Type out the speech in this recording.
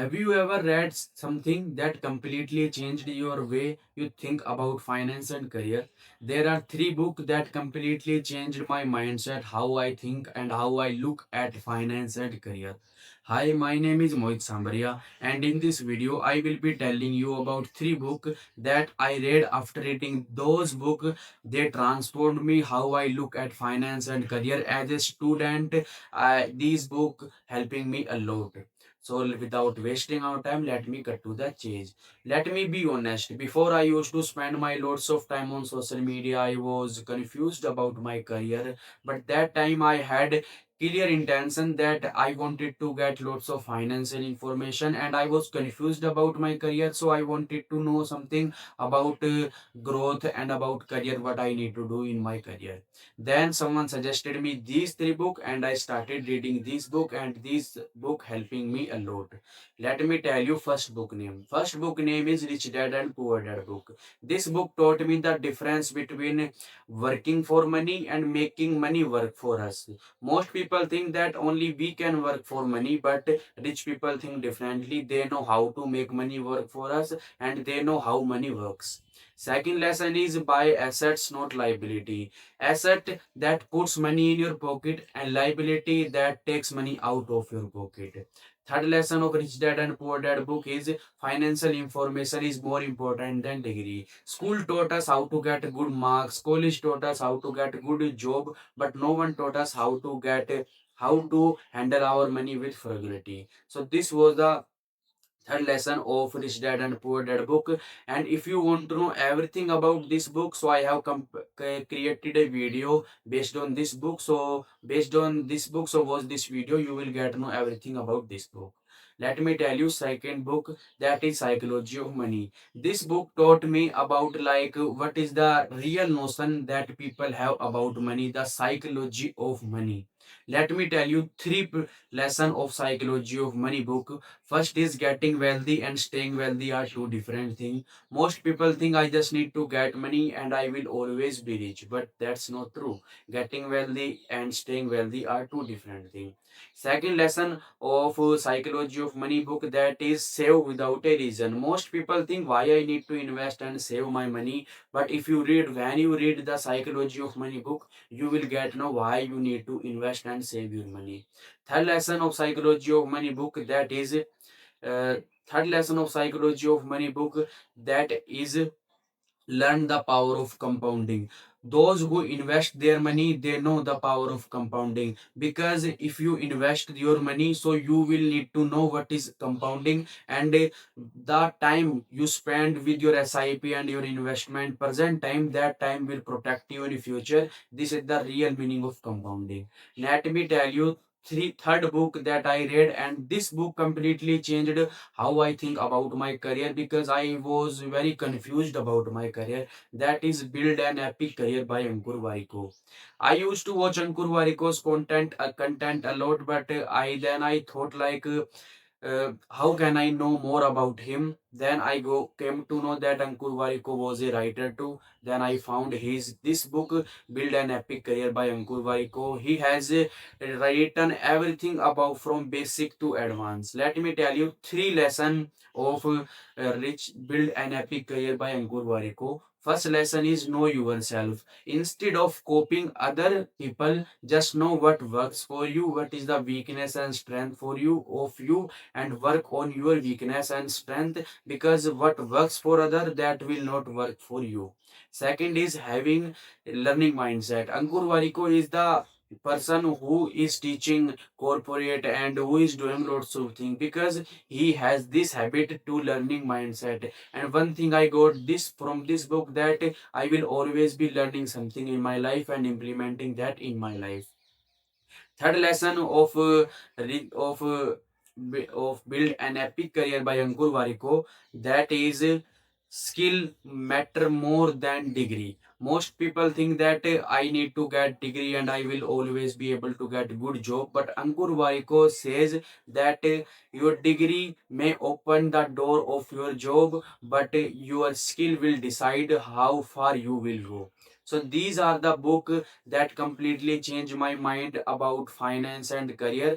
Have you ever read something that completely changed your way you think about finance and career? There are three books that completely changed my mindset, how I think and how I look at finance and career. Hi, my name is Mohit Sambaria, and in this video I will be telling you about three books that I read. After reading those books, they transformed me how I look at finance and career as a student. These books helping me a lot. So without wasting our time, let me cut to the chase. Let me be honest. Before I used to spend my lots of time on social media, I was confused about my career. But that time I had clear intention that I wanted to get lots of financial information, and I was confused about my career. So I wanted to know something about growth and about career, what I need to do in my career. Then someone suggested me these three books, and I started reading this book, and this book helping me a lot. Let me tell you first book name. First book name is Rich Dad and Poor Dad book. This book taught me the difference between working for money and making money work for us. Most people think that only we can work for money, but rich people think differently. They know how to make money work for us, and they know how money works. Second lesson is buy assets, not liability. Asset that puts money in your pocket, and liability that takes money out of your pocket. Third lesson of Rich Dad and Poor Dad book is financial information is more important than degree. School taught us how to get good marks, college taught us how to get good job, but no one taught us how to handle our money with frugality. So this was the third lesson of Rich Dad and Poor Dad book. And if you want to know everything about this book, so I have created a video based on this book. So based on this book, so watch this video, you will get to know everything about this book. Let me tell you second book, that is Psychology of Money. This book taught me about like what is the real notion that people have about money, the psychology of money. Let me tell you three lesson of Psychology of Money book. First is getting wealthy and staying wealthy are two different things. Most people think I just need to get money and I will always be rich, but that's not true. Getting wealthy and staying wealthy are two different things. Second lesson of Psychology of Money book, that is save without a reason. Most people think why I need to invest and save my money, but if you read when you read the Psychology of Money book, you will get know why you need to invest and save your money. Third lesson of Psychology of Money book, that is uh, third lesson of Psychology of Money book, that is learn the power of compounding. Those who invest their money, they know the power of compounding, because if you invest your money, so you will need to know what is compounding, and the time you spend with your SIP and your investment, present time, that time will protect you in future. This is the real meaning of compounding. Let me tell you third book that I read, and this book completely changed how I think about my career, because I was very confused about my career. That is Build an Epic Career by Ankur Warikoo. I used to watch Ankur Warikoo's content a lot, but I thought like how can I know more about him? Then I came to know that Ankur Warikoo was a writer too. Then I found his this book, Build an Epic Career by Ankur Warikoo. He has written everything about from basic to advanced. Let me tell you three lessons of Rich Build an Epic Career by Ankur Warikoo. First lesson is know yourself. Instead of copying other people, just know what works for you, what is the weakness and strength for you of you, and work on your weakness and strength, because what works for other, that will not work for you. Second is having learning mindset. Ankur Warikoo is the person who is teaching corporate and who is doing lots of things, because he has this habit to learning mindset. And one thing I got this from this book, that I will always be learning something in my life and implementing that in my life. Third lesson of of Build an Epic Career by Ankur Warikoo, that is skill matter more than degree. Most people think that I need to get degree and I will always be able to get good job, but Ankur Warikoo says that your degree may open the door of your job, but your skill will decide how far you will go. So these are the book that completely changed my mind about finance and career.